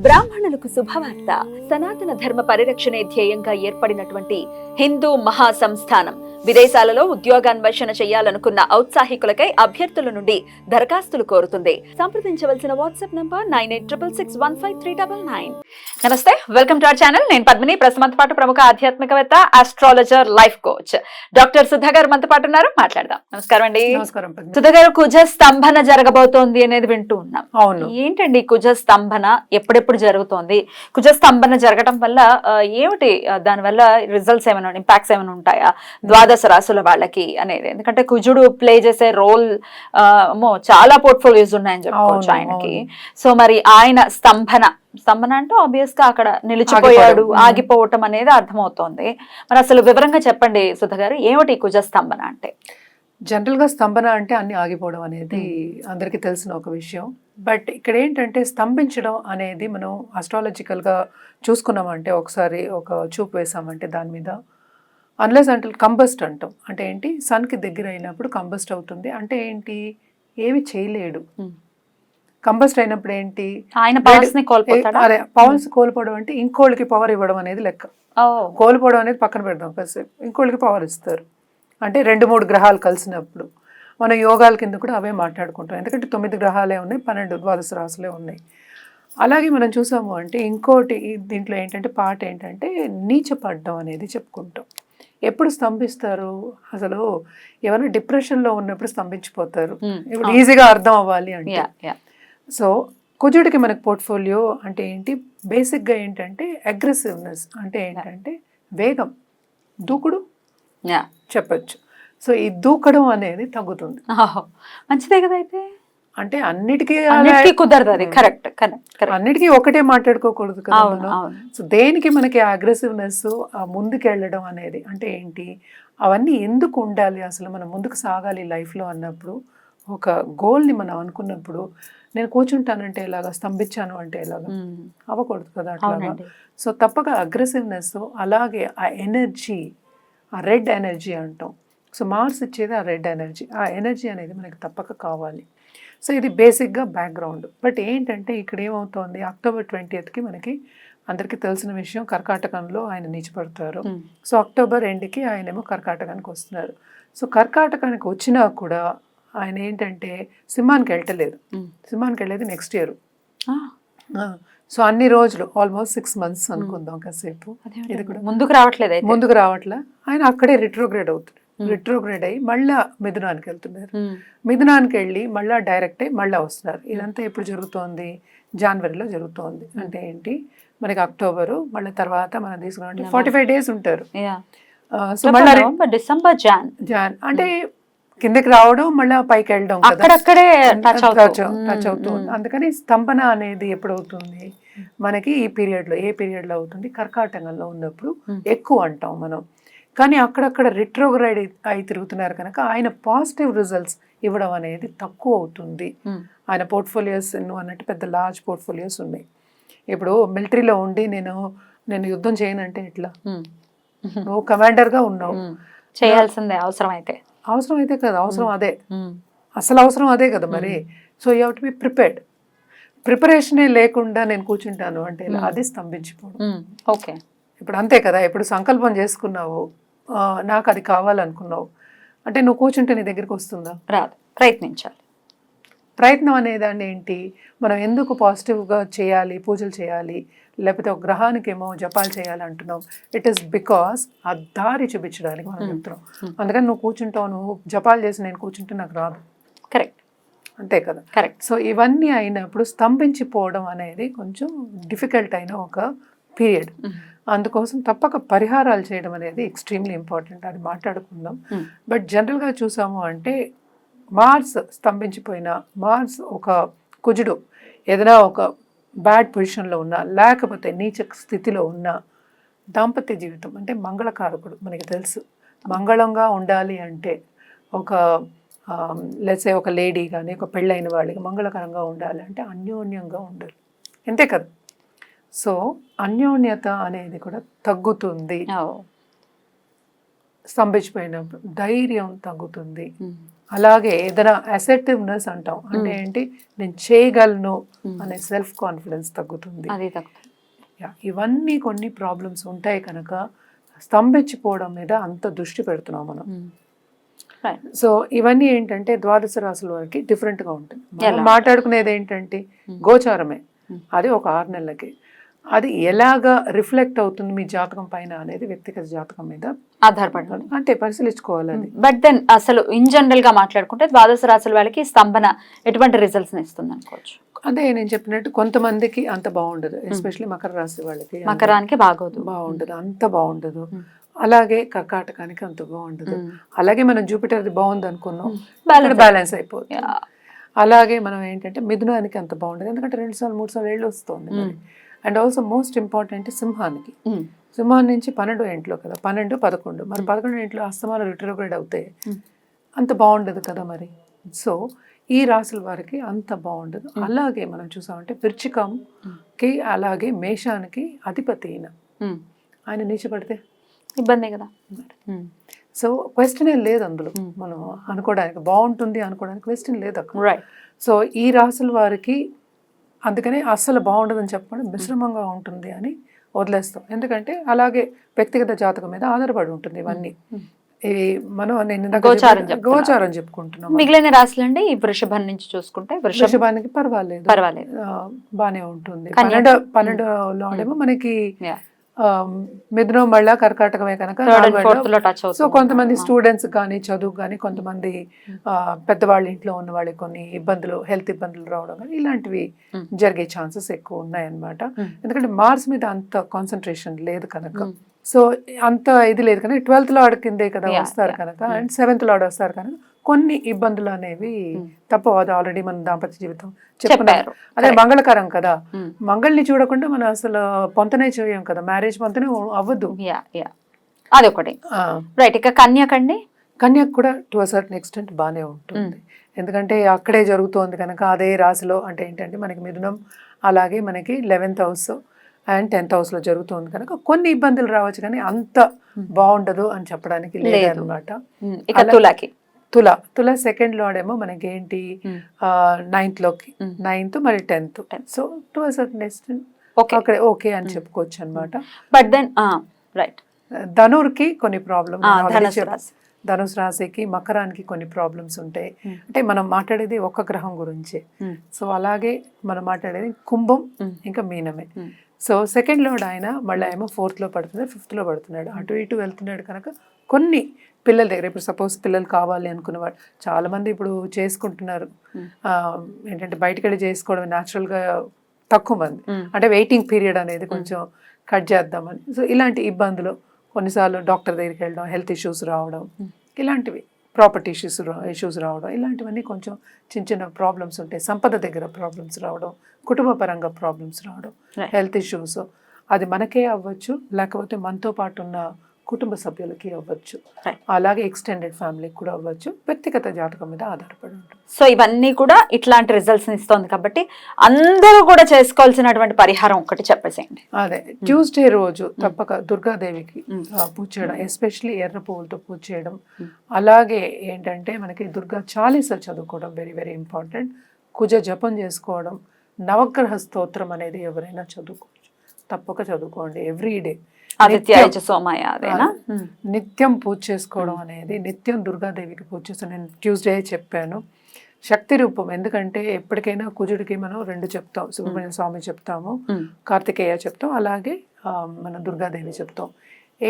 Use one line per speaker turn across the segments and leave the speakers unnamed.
బ్రాహ్మణులకు శుభవార్త. సనాతన ధర్మ పరిరక్షణే ధ్యేయంగా ఏర్పడినటువంటి హిందూ మహాసంస్థానం విదేశాలలో ఉద్యోగాన్వేషణ చేయాలనుకున్న ఔత్సాహికులకై అభ్యర్థుల నుండి దరఖాస్తులు కోరుతుంది. సంప్రదించవలసిన వాట్సాప్ నంబర్ 9866153999. నమస్తే, వెల్కమ్ టు అవర్ ఛానల్. నేను పద్మిని. ప్రస్తుతం పాటు ప్రముఖ ఆధ్యాత్మికవేత్త, astrologer, life coach doctor Sudha గారు మనతో పాటు ఉన్నారు. మాట్లాడదాం. నమస్కారం అండి.
నమస్కారం.
సుధా గారు, కుజ స్తంభన జరగబోతోంది అనేది వింటూ ఉన్నాం.
అవును.
ఏంటండి కుజ స్తంభన? ఎప్పుడెప్పుడు జరుగుతోంది? కుజ స్తంభన జరగడం వల్ల ఏమిటి దాని వల్ల రిజల్ట్స్ ఏమైనా, ఇంపాక్ట్స్ ఏమైనా ఉంటాయా ద్వాదశ రాశుల వాళ్ళకి అనేది? ఎందుకంటే కుజుడు ప్లే చేసే రోల్ చాలా పోర్ట్ఫోలియోస్ ఉన్నాయని చెప్పుకోవచ్చు ఆయనకి. సో మరి ఆయన స్తంభన అంటే ఆబ్వియస్ గా అక్కడ నిలిచిపోయాడు, ఆగిపోవటం అనేది అర్థమవుతోంది. మరి అసలు వివరంగా చెప్పండి సుధ గారు, ఏమిటి కుజ స్తంభన అంటే?
జనరల్ గా స్తంభన అంటే అన్ని ఆగిపోవడం అనేది అందరికీ తెలిసిన ఒక విషయం. బట్ ఇక్కడ ఏంటంటే స్తంభించడం అనేది మనం అస్ట్రాలజికల్ గా చూసుకున్నామంటే, ఒకసారి ఒక చూపు వేసామంటే దాని మీద, అన్లెస్ అంటే కంబస్ట్ అంటాం. అంటే ఏంటి, సన్ కి దగ్గర అయినప్పుడు కంబస్ట్ అవుతుంది. అంటే ఏంటి, ఏమి చేయలేడు. కంబస్ట్ అయినప్పుడు ఏంటి,
ఆయన పవర్స్ ని కోల్పోతాడా?
అదే పవర్స్ కోల్పోవడం అంటే ఇంకోళ్ళకి పవర్ ఇవ్వడం అనేది లెక్క. కోల్పోవడం అనేది పక్కన పెడదాం కాసేపు, ఇంకోళ్ళకి పవర్ ఇస్తారు. అంటే 2-3 గ్రహాలు కలిసినప్పుడు మనం యోగాల కింద కూడా అవే మాట్లాడుకుంటాం. ఎందుకంటే 9 గ్రహాలే ఉన్నాయి, 12 ద్వాదశ రాశులే ఉన్నాయి. అలాగే మనం చూసాము అంటే ఇంకోటి దీంట్లో ఏంటంటే పార్ట్ ఏంటంటే నీచపడ్డం అనేది చెప్పుకుంటాం. ఎప్పుడు స్తంభిస్తారు? అసలు ఎవరైనా డిప్రెషన్లో ఉన్నప్పుడు స్తంభించిపోతారు. ఇప్పుడు ఈజీగా అర్థం అవ్వాలి అంటే, సో కుజుడికి మనకు పోర్ట్ఫోలియో అంటే ఏంటి, బేసిక్గా ఏంటంటే అగ్రెసివ్నెస్, అంటే ఏంటంటే వేగం, దూకుడు చెప్పచ్చు. సో ఈ దూకడం అనేది తగ్గుతుంది.
మంచిదే కదా. అయితే
అంటే అన్నిటికీ
కుదరదు అది. Correct correct.
అన్నిటికీ ఒకటే మాట్లాడుకోకూడదు కదా. సో దేనికి మనకి అగ్రెసివ్నెస్, ముందుకు వెళ్ళడం అనేది అంటే ఏంటి, అవన్నీ ఎందుకు ఉండాలి, అసలు మనం ముందుకు సాగాలి లైఫ్లో అన్నప్పుడు, ఒక గోల్ని మనం అనుకున్నప్పుడు, నేను కూర్చుంటానంటే ఎలాగా, స్తంభించాను అంటే ఎలాగా, అవ్వకూడదు కదా అట్లాగా. సో తప్పక అగ్రెసివ్నెస్, అలాగే ఆ ఎనర్జీ, ఆ రెడ్ ఎనర్జీ అంటాం. సో మార్స్ ఇచ్చేది ఆ రెడ్ ఎనర్జీ. ఆ ఎనర్జీ అనేది మనకి తప్పక కావాలి. సో ఇది బేసిక్గా బ్యాక్గ్రౌండ్. బట్ ఏంటంటే ఇక్కడ ఏమవుతోంది, అక్టోబర్ 20కి మనకి అందరికీ తెలిసిన విషయం, కర్కాటకంలో ఆయన నీచిపడతారు. సో అక్టోబర్ ఎండ్కి ఆయనేమో కర్కాటకానికి వస్తున్నారు. సో కర్కాటకానికి వచ్చినా కూడా ఆయన ఏంటంటే సింహానికి వెళ్ళలేదు. సింహానికి వెళ్ళేది నెక్స్ట్ ఇయర్. సో అన్ని రోజులు ఆల్మోస్ట్ 6 months అనుకుందాం కాసేపు. ఇది కూడా ముందుకు రావట్లే. ఆయన అక్కడే రిట్రోగ్రేడ్ అవుతుంది. రిట్రోగ్రేడ్ అయ్యి మళ్ళా మిథునానికి వెళ్తున్నారు. మిథునానికి వెళ్ళి మళ్ళా డైరెక్ట్ అయ్యి మళ్ళా వస్తున్నారు. ఇదంతా ఎప్పుడు జరుగుతోంది, జనవరిలో జరుగుతోంది. అంటే ఏంటి, మనకి అక్టోబరు, మళ్ళీ తర్వాత మనం తీసుకున్నాం 45 days ఉంటారు. సో మళ్ళీ
డిసెంబర్
జాన్ అంటే కిందకి రావడం, మళ్ళీ పైకి వెళ్ళడం, టచ్ అవుతుంది. అందుకని స్తంభన అనేది ఎప్పుడవుతుంది మనకి, ఈ పీరియడ్లో. ఏ పీరియడ్లో అవుతుంది, కర్కాటకంలో ఉన్నప్పుడు ఎక్కువ అంటాం మనం. కానీ అక్కడక్కడ రిట్రోగ్రైడ్ అయి తిరుగుతున్నారు కనుక ఆయన పాజిటివ్ రిజల్ట్స్ ఇవ్వడం అనేది తక్కువ అవుతుంది. ఆయన పోర్ట్ఫోలియోస్ నువ్వు అన్నట్టు పెద్ద లార్జ్ పోర్ట్ఫోలియోస్ ఉన్నాయి. ఇప్పుడు మిలిటరీలో ఉండి నేను యుద్ధం చేయనంటే ఎట్లా, నువ్వు కమాండర్గా ఉన్నావు,
చేయాల్సిందే అవసరం అయితే కదా, అవసరం అదే, అసలు అవసరం అదే కదా మరి. So you have to be prepared. ప్రిపరేషనే లేకుండా నేను కూర్చుంటాను అంటే అది స్తంభించిపోవడం. ఓకే, ఇప్పుడు
అంతే కదా. ఇప్పుడు సంకల్పం చేసుకున్నావు, నాకు అది కావాలనుకున్నావు అంటే నువ్వు కూర్చుంటే నీ దగ్గరికి వస్తుందా?
రాదు. ప్రయత్నించాలి.
ప్రయత్నం అనేదాన్ని ఏంటి, మనం ఎందుకు పాజిటివ్గా చేయాలి, పూజలు చేయాలి, లేకపోతే ఒక గ్రహానికి ఏమో జపాలు చేయాలి అంటున్నాం. ఇట్ ఈస్ బికాస్ ఆ దారి చూపించడానికి మనం చెప్తున్నాం. అందుకని నువ్వు కూర్చుంటావు, నువ్వు జపాలు చేసి నేను కూర్చుంటే నాకు రాదు.
కరెక్ట్,
అంతే కదా.
కరెక్ట్.
సో ఇవన్నీ అయినప్పుడు స్తంభించిపోవడం అనేది కొంచెం డిఫికల్ట్ అయిన ఒక పీరియడ్. అందుకోసం తప్పక పరిహారాలు చేయడం అనేది ఎక్స్ట్రీమ్లీ ఇంపార్టెంట్. అది మాట్లాడుకుందాం. బట్ జనరల్గా చూసాము అంటే మార్స్ స్తంభించిపోయిన, మార్స్ ఒక కుజుడు ఏదైనా ఒక బ్యాడ్ పొజిషన్లో ఉన్నా, లేకపోతే నీచ స్థితిలో ఉన్న, దాంపత్య జీవితం అంటే మంగళకారకుడు మనకి తెలుసు. మంగళంగా ఉండాలి అంటే ఒక లెట్స్ సే ఒక లేడీ కానీ ఒక పెళ్ళైన వాళ్ళకి మంగళకరంగా ఉండాలి అంటే అన్యోన్యంగా ఉండాలి, అంతే కదా. సో అన్యోన్యత అనేది కూడా తగ్గుతుంది స్తంభించిపోయినప్పుడు. ధైర్యం తగ్గుతుంది, అలాగే ఏదైనా అసెప్టివ్నెస్ అంటాం, అంటే ఏంటి, నేను చేయగలను అనే సెల్ఫ్ కాన్ఫిడెన్స్ తగ్గుతుంది.
అది తక్కువ.
ఇవన్నీ కొన్ని ప్రాబ్లమ్స్ ఉంటాయి కనుక స్తంభించిపోవడం మీద అంత దృష్టి పెడుతున్నాం మనం. సో ఇవన్నీ ఏంటంటే ద్వాదశ రాశుల వారికి డిఫరెంట్గా ఉంటుంది. మనం మాట్లాడుకునేది ఏంటంటే గోచారమే, అది ఒక 6 నెలలకి. అది ఎలాగా రిఫ్లెక్ట్ అవుతుంది మీ జాతకం పైన అనేది వ్యక్తిగత జాతకం మీద
ఆధారపడాలి,
అంటే పరిశీలించుకోవాలి అది.
బట్ దెన్ అసలు ఇన్ జనరల్ గా మాట్లాడుకుంటే ద్వాదశ రాశుల వాళ్ళకి స్తంభన ఎటువంటి రిజల్ట్స్ ఇస్తుంది అనుకోవచ్చు?
అదే నేను చెప్పినట్టు కొంతమందికి అంత బాగుండదు, ఎస్పెషల్లీ మకర రాశి వాళ్ళకి
మకరానికి
బాగుండదు, అంత బాగుండదు. అలాగే కర్కాటకానికి అంత బాగుండదు. అలాగే మనం జూపిటర్ బాగుంది అనుకున్నాం, బ్యాలెన్స్ అయిపోతుంది. అలాగే మనం ఏంటంటే మిథునానికి అంత బాగుండదు, ఎందుకంటే 2 సార్లు 3 సార్లు ఏళ్ళు వస్తుంది. అండ్ ఆల్సో మోస్ట్ ఇంపార్టెంట్ సింహానికి, సింహాన్ నుంచి 12 ఇంట్లో కదా, 12, 11, మరి 11 ఇంట్లో అస్తమాలు రిట్రోగ్రేడ్ అవుతాయి, అంత బాగుండదు కదా మరి. సో ఈ రాశుల వారికి అంత బాగుండదు. అలాగే మనం చూసామంటే వృశ్చికంకి అలాగే మేషానికి అధిపతి ఆయన నీచపడితే
ఇబ్బంది కదా.
సో క్వశ్చన్ ఏం లేదు అందులో, మనం అనుకోవడానికి బాగుంటుంది అనుకోవడానికి క్వశ్చన్ లేదు అక్కడ. సో ఈ రాశుల వారికి అందుకనే అస్సలు బాగుండదని చెప్పడం మిశ్రమంగా ఉంటుంది అని వదిలేస్తాం, ఎందుకంటే అలాగే వ్యక్తిగత జాతకం మీద ఆధారపడి ఉంటుంది ఇవన్నీ. ఇవి మనం గోచారం చెప్పుకుంటున్నాం.
మిగిలిన రాశులు అండి ఈ వృషభం నుంచి చూసుకుంటే
వృషభానికి పర్వాలేదు, బానే ఉంటుంది. 12లో ఏమో మనకి మిథునం మళ్ళా కర్కాటకమే కనుక. సో కొంతమంది స్టూడెంట్స్ కానీ చదువు కానీ, కొంతమంది పెద్దవాళ్ళ ఇంట్లో ఉన్న వాళ్ళకి కొన్ని ఇబ్బందులు, హెల్త్ ఇబ్బందులు రావడం కానీ ఇలాంటివి జరిగే ఛాన్సెస్ ఎక్కువ ఉన్నాయన్నమాట. ఎందుకంటే మార్స్ మీద అంత కాన్సన్ట్రేషన్ లేదు కనుక, సో అంత ఇది లేదు కనుక 12th లార్డ్ కిందే కదా వస్తారు కనుక, అండ్ 7th లార్డ్ వస్తారు కనుక కొన్ని ఇబ్బందులు అనేవి తప్పవు. అది ఆల్రెడీ మన దాంపత్య జీవితం చెప్పారు, అదే మంగళకరం కదా. మంగళని చూడకుండా మనం అసలు పొంతనే చేయం కదా, మ్యారేజ్ పొంతనే అవ్వదు.
అదొకటి. రైట్. ఇక కన్యకండి,
కన్యకు కూడా టు అ సర్టన్ ఎక్స్టెంట్ బాగానే ఉంటుంది, ఎందుకంటే అక్కడే జరుగుతోంది కనుక అదే రాశిలో. అంటే ఏంటంటే మనకి మిథునం అలాగే మనకి 11th హౌస్ అండ్ 10th హౌస్లో జరుగుతుంది కనుక కొన్ని ఇబ్బందులు రావచ్చు, కానీ అంత బాగుండదు అని చెప్పడానికి లేదు అనమాట. తుల సెకండ్ లార్డ్ ఏమో మనకి ఏంటి 9th లోకి, 9th మరి 10th. So to a certain extent అక్కడ ఓకే అని చెప్పుకోవచ్చు అనమాట.
బట్ దెన్ రైట్,
ధనుర్కి కొన్ని ప్రాబ్లమ్, ధనుసు రాశికి మకరానికి కొన్ని ప్రాబ్లమ్స్ ఉంటాయి. అంటే మనం మాట్లాడేది ఒక గ్రహం గురించి. సో అలాగే మనం మాట్లాడేది కుంభం ఇంకా మీనమే. సో సెకండ్ లార్డ్ ఆయన మళ్ళీ ఏమో 4th లో పడుతున్నాడు, 5th లో పడుతున్నాడు, అటు ఇటు వెళ్తున్నాడు కనుక కొన్ని పిల్లల దగ్గర, ఇప్పుడు సపోజ్ పిల్లలు కావాలి అనుకునేవాడు చాలా మంది ఇప్పుడు చేసుకుంటున్నారు. ఏంటంటే బయటకు వెళ్ళి చేసుకోవడం న్యాచురల్గా తక్కువ మంది, అంటే వెయిటింగ్ పీరియడ్ అనేది కొంచెం కట్ చేద్దామని. సో ఇలాంటి ఇబ్బందులు కొన్నిసార్లు డాక్టర్ దగ్గరికి వెళ్ళడం, హెల్త్ ఇష్యూస్ రావడం, ఇలాంటివి ప్రాపర్టీ ఇష్యూస్ రావడం, ఇలాంటివన్నీ కొంచెం చిన్న చిన్న ప్రాబ్లమ్స్ ఉంటాయి. సంపద దగ్గర ప్రాబ్లమ్స్ రావడం, కుటుంబ పరంగా ప్రాబ్లమ్స్ రావడం, హెల్త్ ఇష్యూస్, అది మనకే అవ్వచ్చు, లేకపోతే మనతో పాటు ఉన్న కుటుంబ సభ్యులకి అవ్వచ్చు, అలాగే ఎక్స్టెండెడ్ ఫ్యామిలీకి కూడా అవ్వచ్చు. వ్యక్తిగత జాతకం మీద ఆధారపడి ఉంటుంది.
సో ఇవన్నీ కూడా ఇట్లాంటి రిజల్ట్స్ ఇస్తుంది కాబట్టి అందరూ కూడా చేసుకోవాల్సినటువంటి పరిహారం ఒకటి చెప్పేసేయండి.
అదే ట్యూస్డే రోజు తప్పక దుర్గాదేవికి పూజ చేయడం, ఎస్పెషలీ ఎర్ర పువ్వులతో పూజ చేయడం. అలాగే ఏంటంటే మనకి దుర్గా చాలీసా చదువుకోవడం వెరీ వెరీ ఇంపార్టెంట్. కుజ జపం చేసుకోవడం, నవగ్రహ స్తోత్రం అనేది ఎవరైనా చదువుకోవచ్చు, తప్పక చదువుకోండి ఎవ్రీడే. నిత్యం పూజ చేసుకోవడం అనేది, నిత్యం దుర్గాదేవికి పూజ చేస్తాను. నేను ట్యూస్డే చెప్పాను శక్తి రూపం, ఎందుకంటే ఎప్పటికైనా కుజుడికి మనం 2 చెప్తాం, సుబ్రహ్మణ్య స్వామి చెప్తాము, కార్తికేయ చెప్తాం, అలాగే మన దుర్గాదేవి చెప్తాం.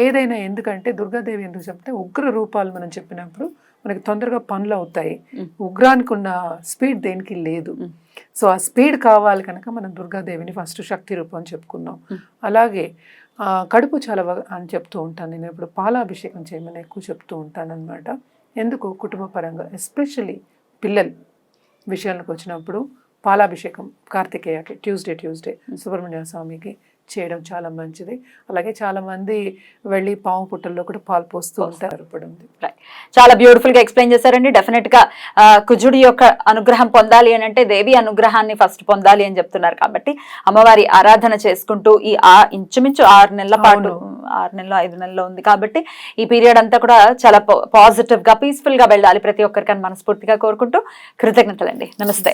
ఏదైనా ఎందుకంటే దుర్గాదేవి ఎందుకు చెప్తే ఉగ్ర రూపాలు మనం చెప్పినప్పుడు మనకి తొందరగా పనులు అవుతాయి. ఉగ్రానికి ఉన్న స్పీడ్ దేనికి లేదు. సో ఆ స్పీడ్ కావాలి కనుక మనం దుర్గాదేవిని ఫస్ట్ శక్తి రూపం చెప్పుకున్నాం. అలాగే కడుపు చలవ అని చెప్తూ ఉంటాను నేను, ఇప్పుడు పాలాభిషేకం చేయమని ఎక్కువ చెప్తూ ఉంటాను అనమాట. ఎందుకు, కుటుంబ పరంగా ఎస్పెషల్లీ పిల్లల విషయాలకు వచ్చినప్పుడు పాలాభిషేకం కార్తికేయకి ట్యూస్డే, సుబ్రహ్మణ్య స్వామికి చేయడం చాలా మంచిది. అలాగే చాలా మంది వెళ్ళి పాము పుట్టల్లో కూడా పాలు పోస్తూ ఉంటారు.
చాలా బ్యూటిఫుల్ గా ఎక్స్ప్లెయిన్ చేశారండి. డెఫినెట్ గా కుజుడి యొక్క అనుగ్రహం పొందాలి అని అంటే దేవి అనుగ్రహాన్ని ఫస్ట్ పొందాలి అని చెప్తున్నారు కాబట్టి అమ్మవారి ఆరాధన చేసుకుంటూ ఈ ఇంచుమించు 6 నెలల పాటు 6 నెలలు 5 నెలలు ఉంది కాబట్టి ఈ పీరియడ్ అంతా కూడా చాలా పాజిటివ్ గా పీస్ఫుల్ గా వెళ్ళాలి ప్రతి ఒక్కరికని మనస్ఫూర్తిగా కోరుకుంటూ కృతజ్ఞతలండి. నమస్తే.